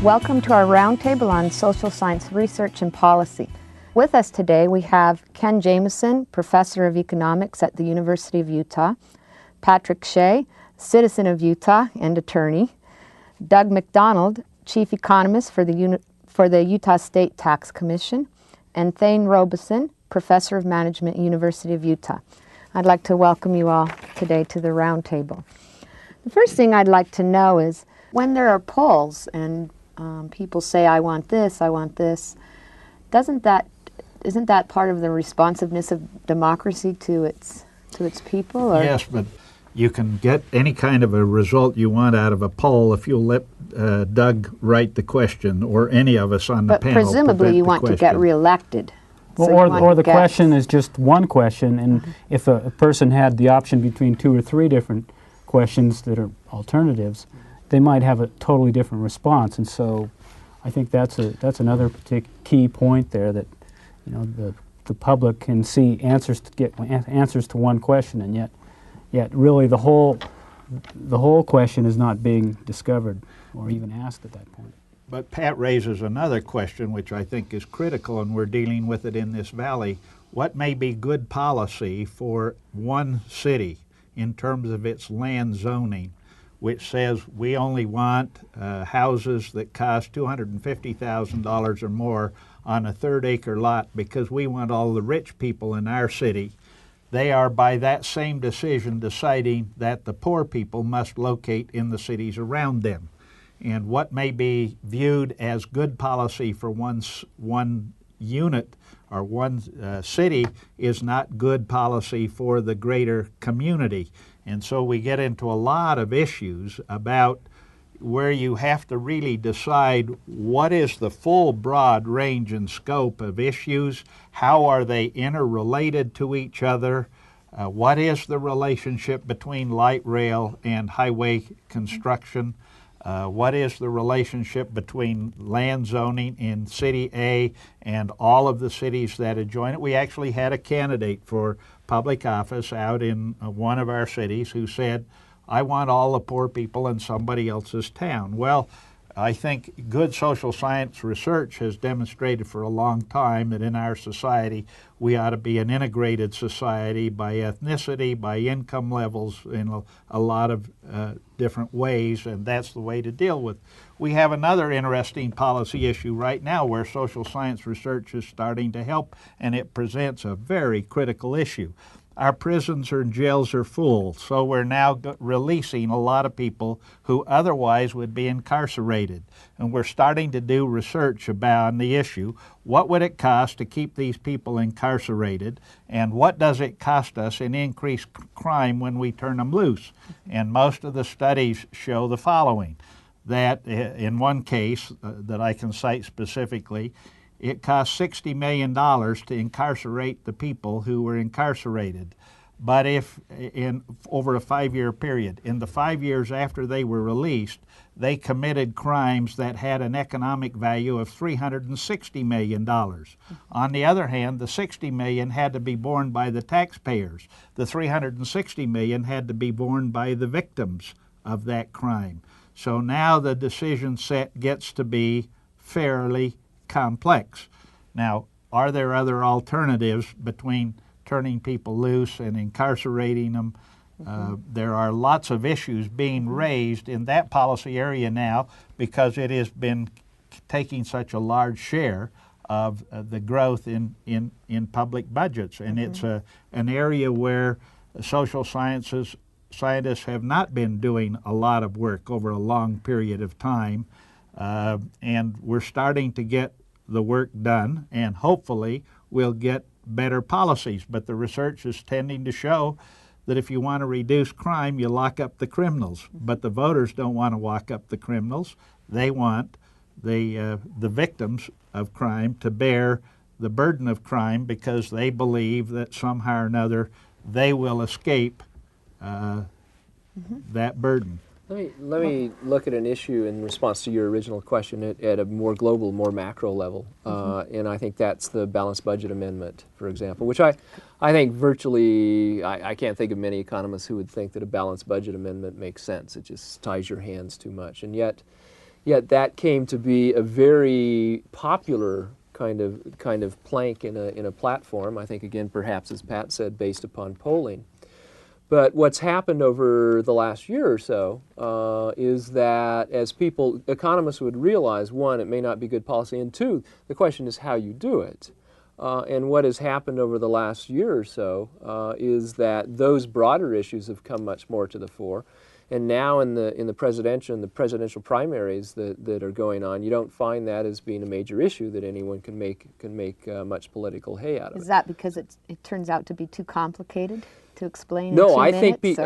Welcome to our roundtable on social science research and policy. With us today we have Ken Jameson, Professor of Economics at the University of Utah, Patrick Shea, citizen of Utah and attorney, Doug McDonald, Chief Economist for the Utah State Tax Commission, and Thane Robeson, Professor of Management, University of Utah. I'd like to welcome you all today to the roundtable. The first thing I'd like to know is when there are polls and people say, I want this, isn't that part of the responsiveness of democracy to its people? Or? Yes, but you can get any kind of a result you want out of a poll if you'll let Doug write the question, or any of us on the panel. But presumably you want to get reelected. Well, so or the question is just one question, and if a person had the option between 2 or 3 different questions that are alternatives, they might have a totally different response. And so I think that's another key point there, that the public can see answers to one question, and yet really the whole question is not being discovered or even asked at that point. But Pat raises another question which I think is critical, and we're dealing with it in this valley. What may be good policy for one city in terms of its land zoning, which says we only want houses that cost $250,000 or more on a 3rd-acre lot because we want all the rich people in our city. They are, by that same decision, deciding that the poor people must locate in the cities around them. And what may be viewed as good policy for one unit or one city is not good policy for the greater community. And so we get into a lot of issues about where you have to really decide what is the full broad range and scope of issues, how are they interrelated to each other, what is the relationship between light rail and highway construction, what is the relationship between land zoning in City A and all of the cities that adjoin it. We actually had a candidate for public office out in one of our cities who said, I want all the poor people in somebody else's town. Well, I think good social science research has demonstrated for a long time that in our society we ought to be an integrated society by ethnicity, by income levels, in a lot of different ways, and that's the way to deal with. We have another interesting policy issue right now where social science research is starting to help, and it presents a very critical issue. Our prisons and jails are full, so we're now releasing a lot of people who otherwise would be incarcerated. And we're starting to do research about the issue. What would it cost to keep these people incarcerated, and what does it cost us in increased crime when we turn them loose? And most of the studies show the following, that in one case that I can cite specifically, it cost $60 million to incarcerate the people who were incarcerated. But if over a 5-year period, in the 5 years after they were released, they committed crimes that had an economic value of $360 million. On the other hand, the $60 million had to be borne by the taxpayers. The $360 million had to be borne by the victims of that crime. So now the decision set gets to be fairly complex. Now, are there other alternatives between turning people loose and incarcerating them? There are lots of issues being raised in that policy area now because it has been taking such a large share of the growth in public budgets. And it's an area where social scientists have not been doing a lot of work over a long period of time. And we're starting to get the work done, and hopefully we'll get better policies. But the research is tending to show that if you want to reduce crime, you lock up the criminals. But the voters don't want to lock up the criminals. They want the victims of crime to bear the burden of crime because they believe that somehow or another they will escape that burden. Let me look at an issue in response to your original question at a more global, more macro level. And I think that's the balanced budget amendment, for example, which I think virtually, I can't think of many economists who would think that a balanced budget amendment makes sense. It just ties your hands too much. And yet, Yet that came to be a very popular kind of plank in a platform. I think, again, perhaps as Pat said, based upon polling. But what's happened over the last year or so is that as economists would realize, one, it may not be good policy, and two, the question is how you do it. And what has happened over the last year or so is that those broader issues have come much more to the fore. And now in the presidential primaries that are going on, you don't find that as being a major issue that anyone can make much political hay out of. Is that because it turns out to be too complicated to explain No, in 2 I minutes? think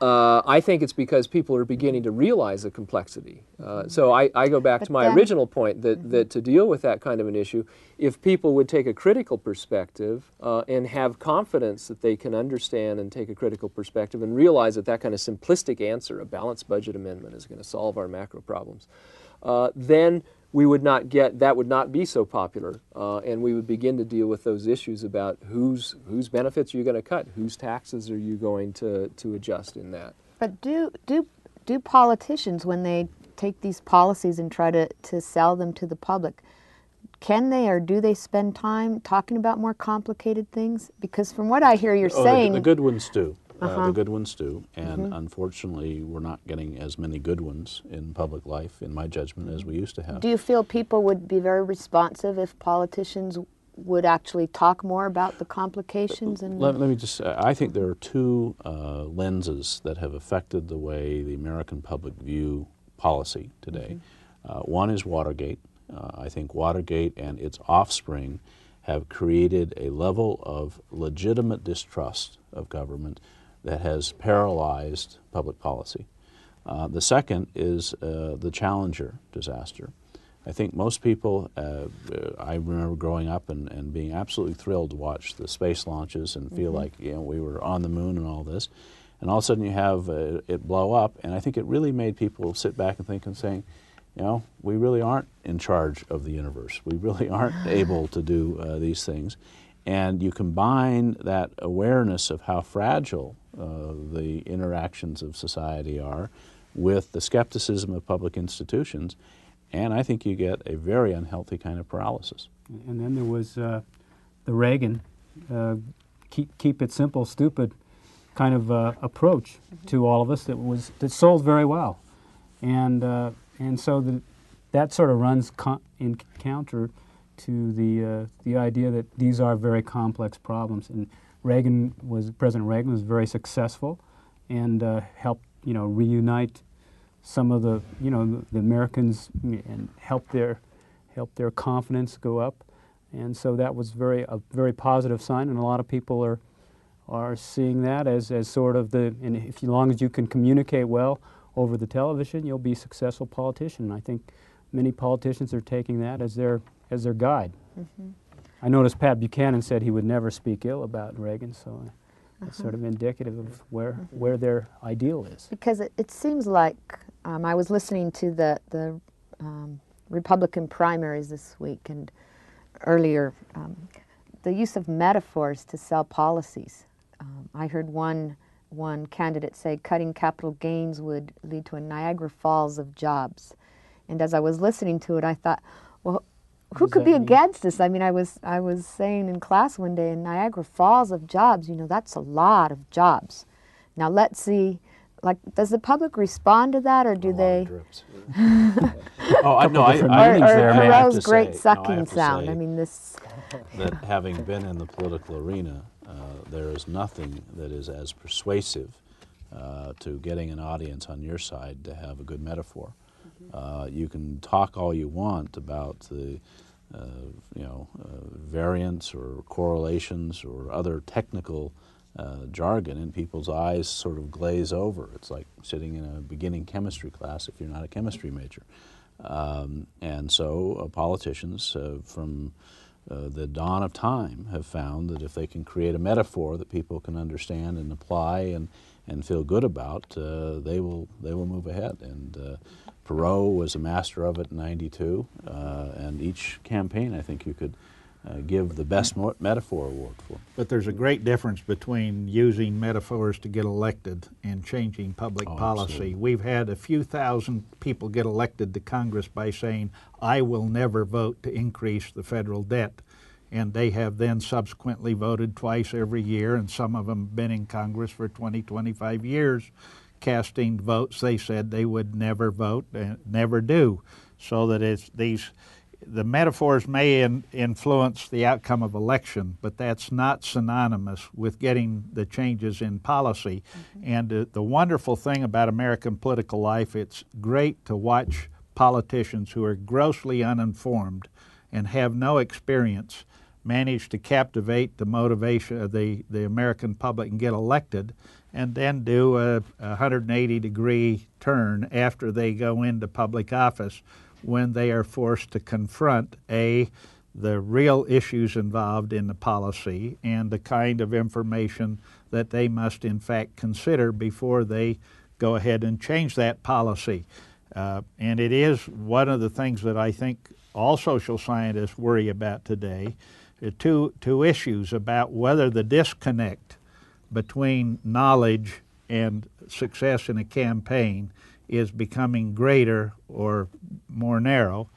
I think it's because people are beginning to realize the complexity. So I go back to my original point that to deal with that kind of an issue, if people would take a critical perspective and have confidence that they can understand and take a critical perspective and realize that kind of simplistic answer, a balanced budget amendment, is going to solve our macro problems, then we would not that would not be so popular, and we would begin to deal with those issues about whose benefits are you going to cut, whose taxes are you going to adjust in that. But do politicians, when they take these policies and try to sell them to the public, can they or do they spend time talking about more complicated things? Because from what I hear you're saying... The good ones do. The good ones do, and unfortunately we're not getting as many good ones in public life, in my judgment, as we used to have. Do you feel people would be very responsive if politicians would actually talk more about the complications? And let me just say, I think there are two lenses that have affected the way the American public view policy today. One is Watergate. I think Watergate and its offspring have created a level of legitimate distrust of government that has paralyzed public policy. The second is the Challenger disaster. I think most people, I remember growing up and being absolutely thrilled to watch the space launches and feel like we were on the moon and all this. And all of a sudden you have it blow up, and I think it really made people sit back and think and saying, we really aren't in charge of the universe. We really aren't able to do these things. And you combine that awareness of how fragile the interactions of society are with the skepticism of public institutions, and I think you get a very unhealthy kind of paralysis. And then there was the Reagan keep it simple, stupid kind of approach to all of us that sold very well, and so that sort of runs in counter to the idea that these are very complex problems. And President Reagan was very successful and helped reunite some of the Americans and help their confidence go up. And so that was a very positive sign, and a lot of people are seeing that as sort of and as long as you can communicate well over the television, you'll be a successful politician. And I think many politicians are taking that as their guide. I noticed Pat Buchanan said he would never speak ill about Reagan, so that's sort of indicative of where their ideal is. Because it seems like I was listening to the Republican primaries this week, and earlier the use of metaphors to sell policies. I heard one candidate say cutting capital gains would lead to a Niagara Falls of jobs. And as I was listening to it, I thought, well, who could be against this? I mean, I was saying in class one day, in Niagara Falls of jobs, that's a lot of jobs. Now let's see, does the public respond to that, or do they? I know. I or have Thoreau's great sucking sound. I mean, this. That having been in the political arena, there is nothing that is as persuasive to getting an audience on your side to have a good metaphor. You can talk all you want about the variance or correlations or other technical jargon, and people's eyes sort of glaze over. It's like sitting in a beginning chemistry class if you're not a chemistry major. And so politicians from the dawn of time have found that if they can create a metaphor that people can understand and apply and feel good about, they will move ahead. And Perot was a master of it in '92, and each campaign I think you could give the best metaphor award for. But there's a great difference between using metaphors to get elected and changing public policy. Absolutely. We've had a few thousand people get elected to Congress by saying, I will never vote to increase the federal debt. And they have then subsequently voted twice every year, and some of them have been in Congress for 20, 25 years, casting votes they said they would never vote and never do. So that the metaphors may influence the outcome of election, but that's not synonymous with getting the changes in policy. And the wonderful thing about American political life, it's great to watch politicians who are grossly uninformed and have no experience manage to captivate the motivation of the American public and get elected, and then do a 180-degree turn after they go into public office when they are forced to confront the real issues involved in the policy and the kind of information that they must in fact consider before they go ahead and change that policy. And it is one of the things that I think all social scientists worry about today. Two issues about whether the disconnect between knowledge and success in a campaign is becoming greater or more narrow,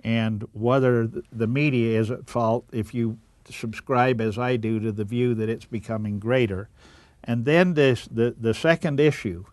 and whether the media is at fault if you subscribe, as I do, to the view that it's becoming greater. And then the second issue,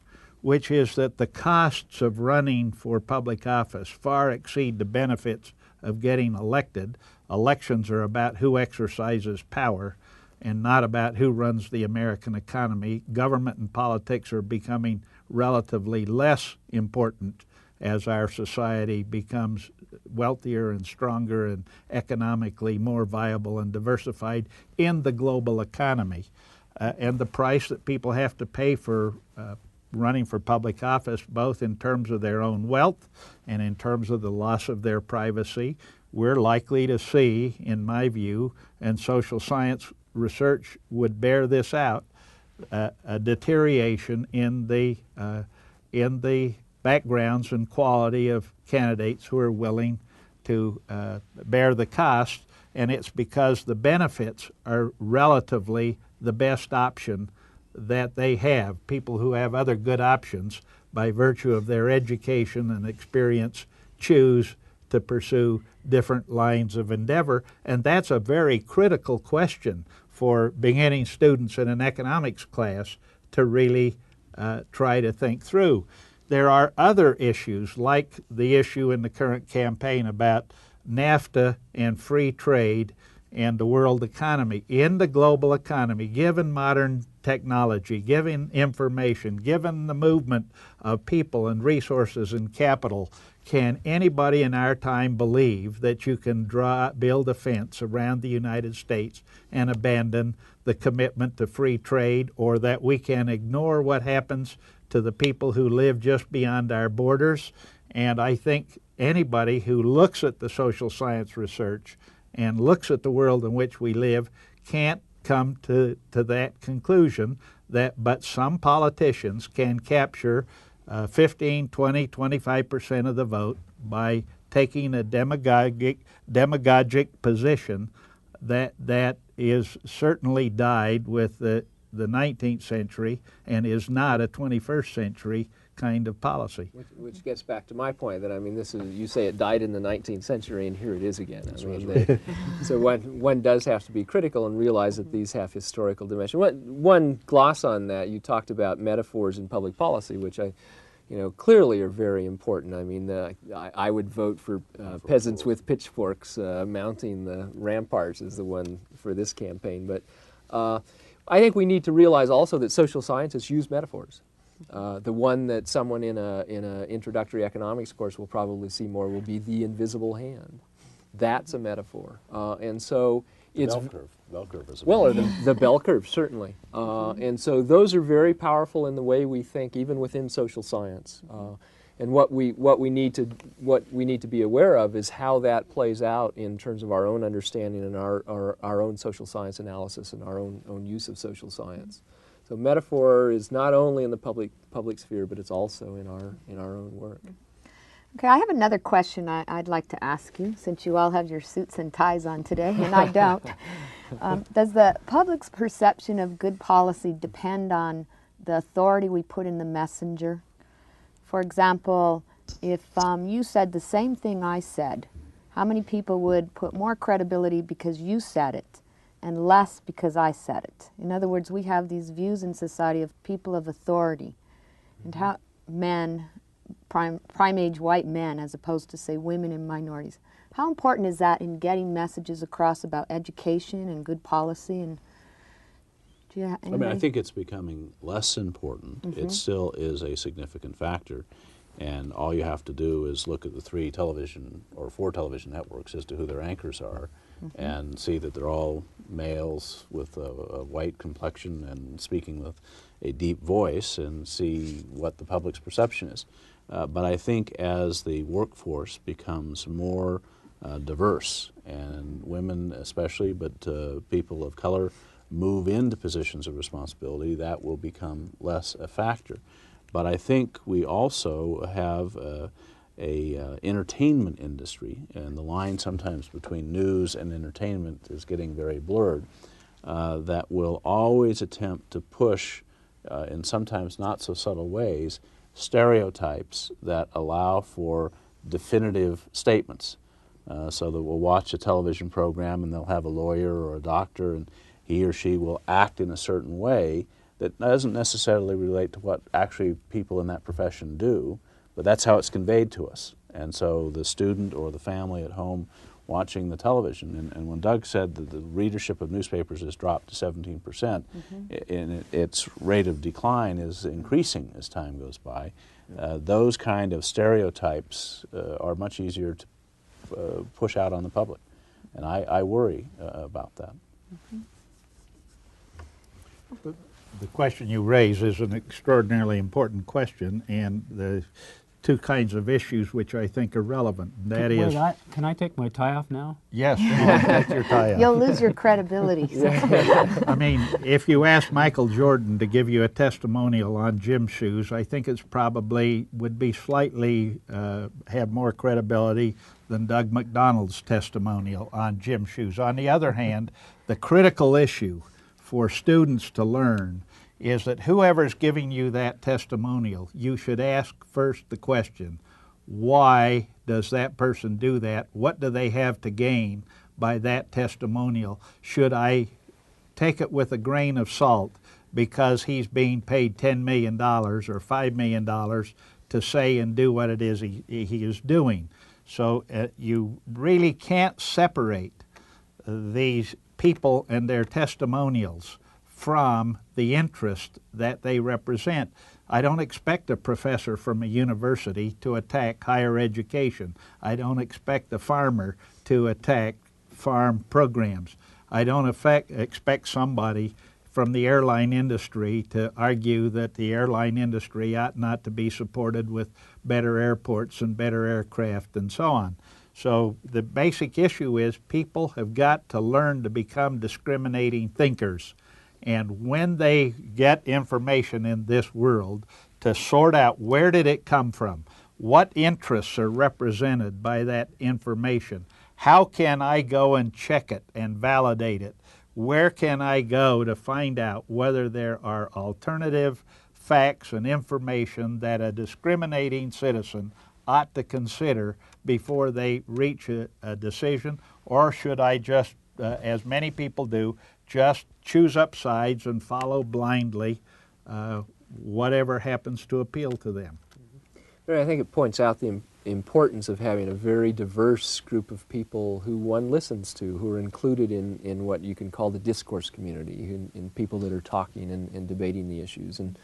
which is that the costs of running for public office far exceed the benefits of getting elected. Elections are about who exercises power and not about who runs the American economy. Government and politics are becoming relatively less important as our society becomes wealthier and stronger and economically more viable and diversified in the global economy. And the price that people have to pay for running for public office, both in terms of their own wealth and in terms of the loss of their privacy, we're likely to see, in my view, and social science research would bear this out, a deterioration in the backgrounds and quality of candidates who are willing to bear the cost, and it's because the benefits are relatively the best option that they have. People who have other good options by virtue of their education and experience choose to pursue different lines of endeavor, and that's a very critical question for beginning students in an economics class to really try to think through. There are other issues, like the issue in the current campaign about NAFTA and free trade and the world economy. In the global economy, given modern technology, given information, given the movement of people and resources and capital, can anybody in our time believe that you can build a fence around the United States and abandon the commitment to free trade, or that we can ignore what happens to the people who live just beyond our borders? And I think anybody who looks at the social science research and looks at the world in which we live can't come to that conclusion, but some politicians can capture 15, 20, 25% of the vote by taking a demagogic position that is certainly dyed with the 19th century and is not a 21st century kind of policy. Which gets back to my point that, I mean, this is, you say it died in the 19th century, and here it is again. I mean, so one does have to be critical and realize that these have historical dimension. One gloss on that, you talked about metaphors in public policy, which clearly are very important. I mean, I would vote for peasants with pitchforks mounting the ramparts as the one for this campaign. But I think we need to realize also that social scientists use metaphors. The one that someone in a introductory economics course will probably see more will be the invisible hand. That's a metaphor, and so it's bell curve is a well, or the bell curve certainly, and so those are very powerful in the way we think, even within social science. And what we need to be aware of is how that plays out in terms of our own understanding and our own social science analysis and our own use of social science. So metaphor is not only in the public sphere, but it's also in our own work. Okay, I have another question I'd like to ask you, since you all have your suits and ties on today, and I don't. Does the public's perception of good policy depend on the authority we put in the messenger? For example, if you said the same thing I said, how many people would put more credibility because you said it and less because I said it? In other words, we have these views in society of people of authority and how men, prime-age white men as opposed to, say, women and minorities. How important is that in getting messages across about education and good policy? And do you have I mean, I think it's becoming less important. It still is a significant factor. And all you have to do is look at the 3 television or 4 television networks as to who their anchors are and see that they're all males with a white complexion and speaking with a deep voice and see what the public's perception is. But I think as the workforce becomes more diverse, and women especially, but people of color move into positions of responsibility, that will become less a factor. But I think we also have a entertainment industry, and the line sometimes between news and entertainment is getting very blurred, that will always attempt to push, in sometimes not so subtle ways, stereotypes that allow for definitive statements. So that we'll watch a television program and they'll have a lawyer or a doctor and he or she will act in a certain way that doesn't necessarily relate to what actually people in that profession do, but that's how it's conveyed to us. And so the student or the family at home watching the television, and when Doug said that the readership of newspapers has dropped to 17%, and its rate of decline is increasing as time goes by, those kind of stereotypes are much easier to push out on the public. And I worry about that. The question you raise is an extraordinarily important question, and the 2 kinds of issues which I think are relevant. That is, Can I take my tie off now? yes, take your tie off. You'll lose your credibility. I mean, if you ask Michael Jordan to give you a testimonial on gym shoes, I think it's probably would be slightly have more credibility than Doug McDonald's testimonial on gym shoes. On the other hand, the critical issue for students to learn is that whoever's giving you that testimonial, you should ask first the question, why does that person do that? What do they have to gain by that testimonial? Should I take it with a grain of salt because he's being paid $10 million or $5 million to say and do what it is he is doing? So you really can't separate these people and their testimonials from the interest that they represent. I don't expect a professor from a university to attack higher education. I don't expect the farmer to attack farm programs. I don't expect somebody from the airline industry to argue that the airline industry ought not to be supported with better airports and better aircraft and so on. So the basic issue is people have got to learn to become discriminating thinkers. And when they get information in this world, to sort out where did it come from, what interests are represented by that information, how can I go and check it and validate it, where can I go to find out whether there are alternative facts and information that a discriminating citizen ought to consider before they reach a decision, or should I just, as many people do, just choose up sides and follow blindly whatever happens to appeal to them? I think it points out the importance of having a very diverse group of people who one listens to, who are included in what you can call the discourse community, in people that are talking and debating the issues. And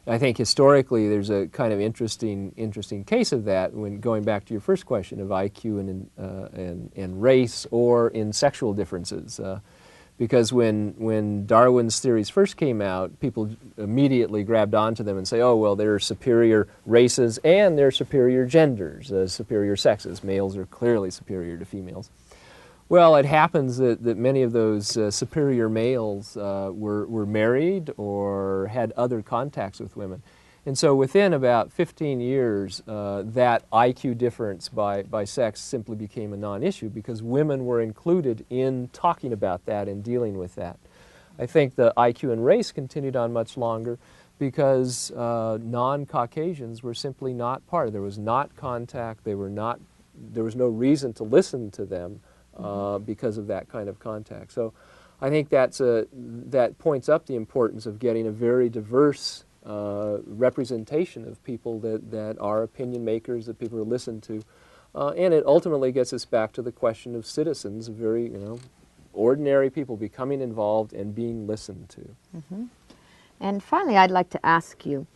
I think historically there's a kind of interesting case of that when going back to your first question of IQ and race or in sexual differences. Because when Darwin's theories first came out, people immediately grabbed onto them and say, oh, well, there are superior races and there are superior genders, superior sexes. Males are clearly superior to females. Well, it happens that many of those superior males were married or had other contacts with women. And so within about 15 years, that IQ difference by sex simply became a non-issue because women were included in talking about that and dealing with that. I think the IQ and race continued on much longer because non-Caucasians were simply not part. There was not contact. There was no reason to listen to them because of that kind of contact. So I think that points up the importance of getting a very diverse representation of people that are opinion makers, that people are listened to. And it ultimately gets us back to the question of citizens, very, ordinary people becoming involved and being listened to. Mm-hmm. And finally, I'd like to ask you,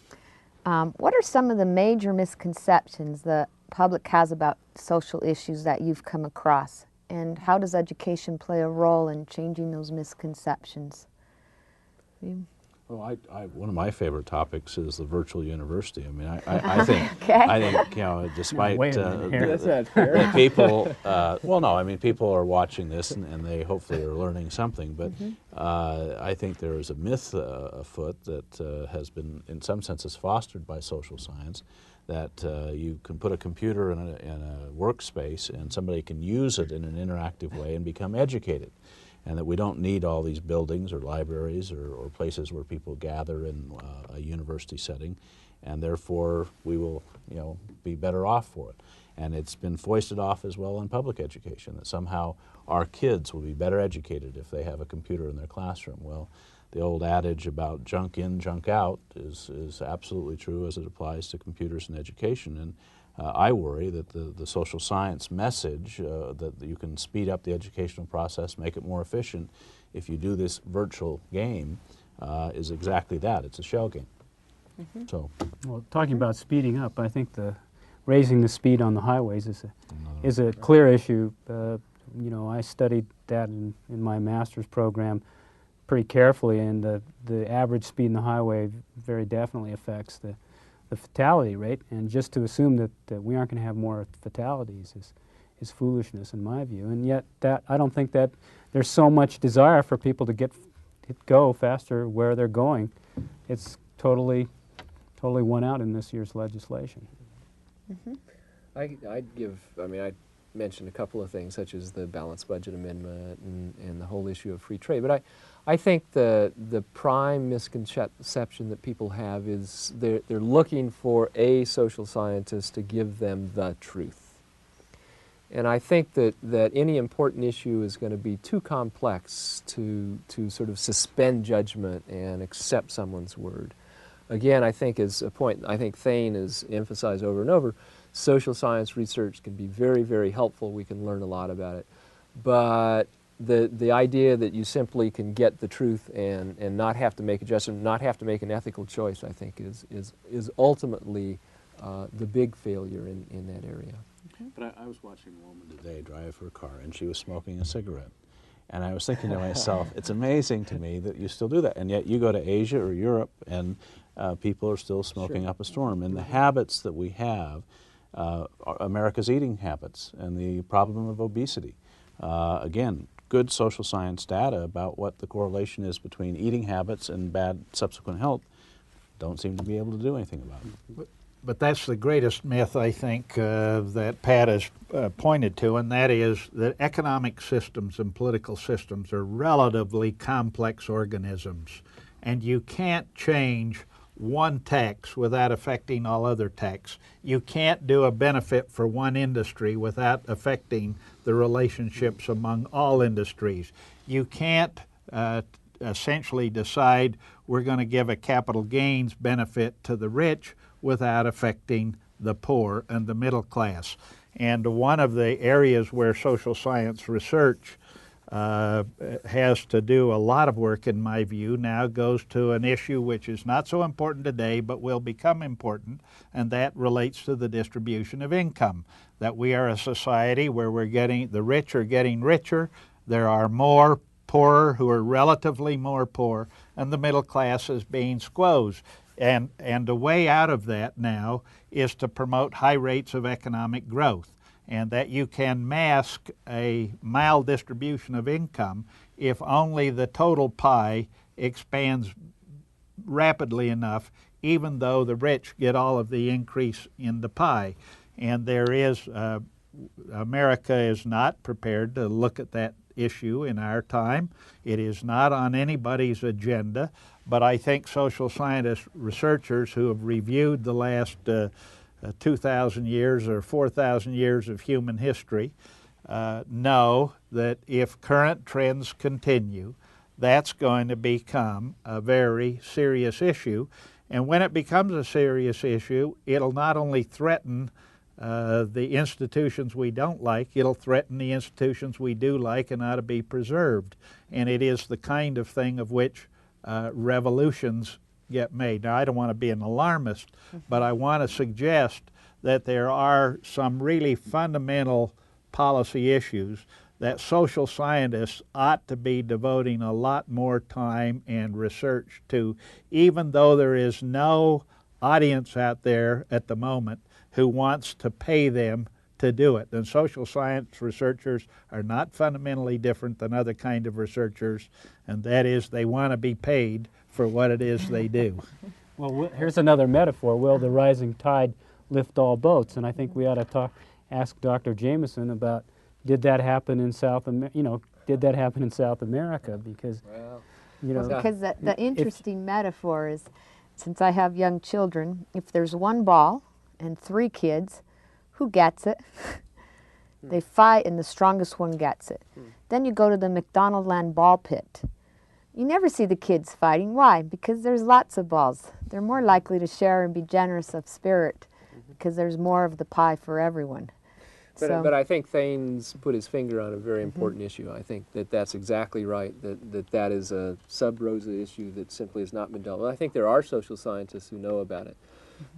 what are some of the major misconceptions the public has about social issues that you've come across? And how does education play a role in changing those misconceptions? Well, one of my favorite topics is the virtual university. I mean, I think, Okay. I think, despite wait a minute here. That's not fair. that people, well, no, I mean, people are watching this and they hopefully are learning something. But I think there is a myth afoot that has been, in some senses, fostered by social science, that you can put a computer in a workspace and somebody can use it in an interactive way and become educated. And that we don't need all these buildings or libraries or places where people gather in a university setting, and therefore we will, be better off for it. And it's been foisted off as well in public education, that somehow our kids will be better educated if they have a computer in their classroom. Well, the old adage about junk in, junk out is absolutely true as it applies to computers and education. And I worry that the social science message that you can speed up the educational process, make it more efficient if you do this virtual game is exactly that. It's a shell game. Mm-hmm. So, Well, talking about speeding up, I think raising the speed on the highways is a clear issue. I studied that in my master's program pretty carefully, and the average speed in the highway very definitely affects the fatality rate, and just to assume that we aren't going to have more fatalities is foolishness in my view. And yet I don't think that there's so much desire for people to go faster where they're going. It's totally won out in this year's legislation. Mm-hmm. I mentioned a couple of things such as the balanced budget amendment and the whole issue of free trade, but I think the prime misconception that people have is they're looking for a social scientist to give them the truth. And I think that any important issue is going to be too complex to sort of suspend judgment and accept someone's word. Again, I think as a point I think Thane has emphasized over and over, social science research can be very, very helpful. We can learn a lot about it. But the idea that you simply can get the truth and not have to make a judgment, not have to make an ethical choice, I think is ultimately the big failure in that area. But I was watching a woman today drive her car, and she was smoking a cigarette. And I was thinking to myself, it's amazing to me that you still do that. And yet you go to Asia or Europe, and people are still smoking up a storm. And the habits that we have, are America's eating habits and the problem of obesity. Again, good social science data about what the correlation is between eating habits and bad subsequent health don't seem to be able to do anything about it. But that's the greatest myth, I think, that Pat has pointed to, and that is that economic systems and political systems are relatively complex organisms, and you can't change one tax without affecting all other tax. You can't do a benefit for one industry without affecting the relationships among all industries. You can't essentially decide we're going to give a capital gains benefit to the rich without affecting the poor and the middle class. And one of the areas where social science research has to do a lot of work, in my view, now goes to an issue which is not so important today but will become important, and that relates to the distribution of income. That we are a society where the rich are getting richer, there are more poorer who are relatively more poor, and the middle class is being squeezed. And the way out of that now is to promote high rates of economic growth, and that you can mask a maldistribution of income if only the total pie expands rapidly enough even though the rich get all of the increase in the pie. And there is, America is not prepared to look at that issue in our time. It is not on anybody's agenda, but I think social scientist researchers who have reviewed the last 2,000 years or 4,000 years of human history know that if current trends continue, that's going to become a very serious issue. And when it becomes a serious issue, it'll not only threaten the institutions we don't like, it'll threaten the institutions we do like and ought to be preserved. And it is the kind of thing of which revolutions get made. Now, I don't want to be an alarmist, but I want to suggest that there are some really fundamental policy issues that social scientists ought to be devoting a lot more time and research to, even though there is no audience out there at the moment who wants to pay them to do it. And social science researchers are not fundamentally different than other kind of researchers, and that is they want to be paid for what it is they do. Well, here's another metaphor. Will the rising tide lift all boats? And I think we ought to ask Dr. Jameson about, did that happen in South America? Did that happen in South America? Because, because the interesting metaphor is, since I have young children, if there's one ball and 3 kids, who gets it? They fight and the strongest one gets it. Then you go to the McDonaldland ball pit. You never see the kids fighting. Why? Because there's lots of balls. They're more likely to share and be generous of spirit because there's more of the pie for everyone. But I think Thanes put his finger on a very important issue. I think that that's exactly right, that is a sub-rosa issue that simply has not been dealt with. I think there are social scientists who know about it,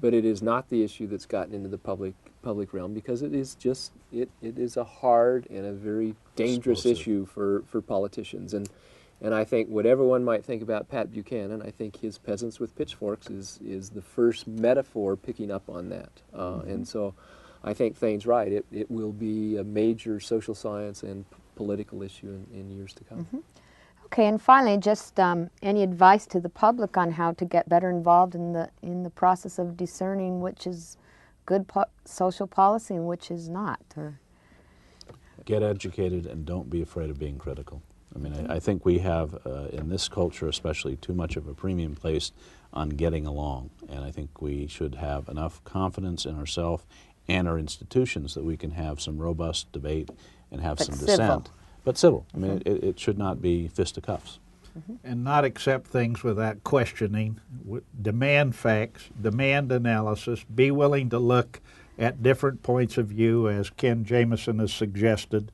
but it is not the issue that's gotten into the public realm because it is just, it is a hard and a very dangerous issue for politicians. And I think whatever one might think about Pat Buchanan, I think his Peasants with Pitchforks is the first metaphor picking up on that. And so I think Thane's right. It will be a major social science and political issue in years to come. Okay, and finally, just any advice to the public on how to get better involved in the process of discerning which is good social policy and which is not? Or get educated and don't be afraid of being critical. I mean, I think we have, in this culture especially, too much of a premium placed on getting along. And I think we should have enough confidence in ourselves and our institutions that we can have some robust debate and have some dissent. But civil. I mean, it should not be fisticuffs. And not accept things without questioning. Demand facts, demand analysis, be willing to look at different points of view, as Ken Jameson has suggested.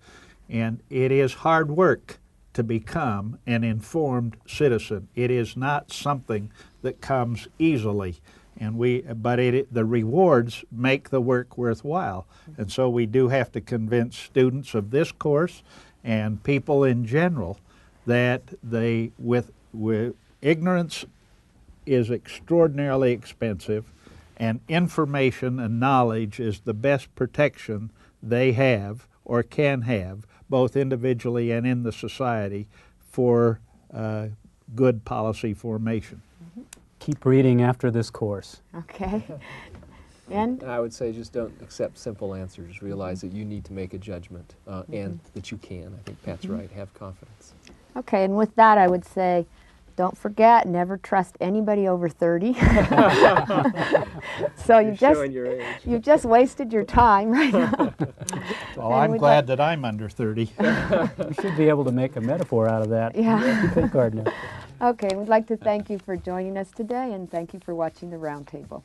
And it is hard work to become an informed citizen. It is not something that comes easily. But the rewards make the work worthwhile. And so we do have to convince students of this course and people in general that with ignorance is extraordinarily expensive, and information and knowledge is the best protection they have or can have, both individually and in the society, for good policy formation. Keep reading after this course. Okay. And I would say just don't accept simple answers. Realize that you need to make a judgment and that you can. I think Pat's right. Have confidence. Okay, and with that I would say, don't forget, never trust anybody over 30. So you've just wasted your time right now. Well, I'm glad that I'm under 30. You should be able to make a metaphor out of that. Yeah. Think hard now. Okay, we'd like to thank you for joining us today, and thank you for watching the Roundtable.